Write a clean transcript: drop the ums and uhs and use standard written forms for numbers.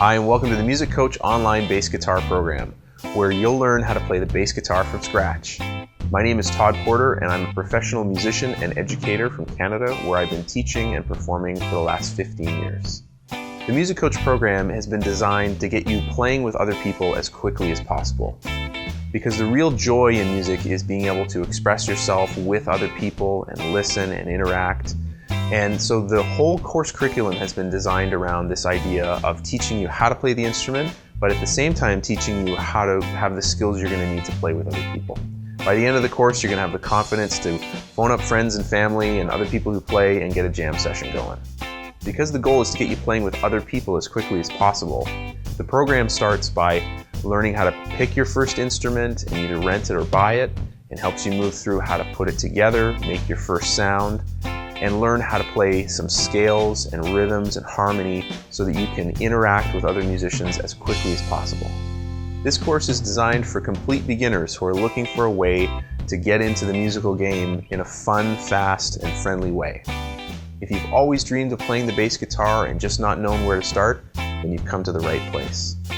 Hi, and welcome to the Music Coach online bass guitar program, where you'll learn how to play the bass guitar from scratch. My name is Todd Porter, and I'm a professional musician and educator from Canada, where I've been teaching and performing for the last 15 years. The Music Coach program has been designed to get you playing with other people as quickly as possible. Because the real joy in music is being able to express yourself with other people and listen and interact. And so the whole course curriculum has been designed around this idea of teaching you how to play the instrument, but at the same time teaching you how to have the skills you're going to need to play with other people. By the end of the course, you're going to have the confidence to phone up friends and family and other people who play and get a jam session going. Because the goal is to get you playing with other people as quickly as possible, the program starts by learning how to pick your first instrument and either rent it or buy it, and helps you move through how to put it together, make your first sound, and learn how to play some scales and rhythms and harmony so that you can interact with other musicians as quickly as possible. This course is designed for complete beginners who are looking for a way to get into the musical game in a fun, fast, and friendly way. If you've always dreamed of playing the bass guitar and just not known where to start, then you've come to the right place.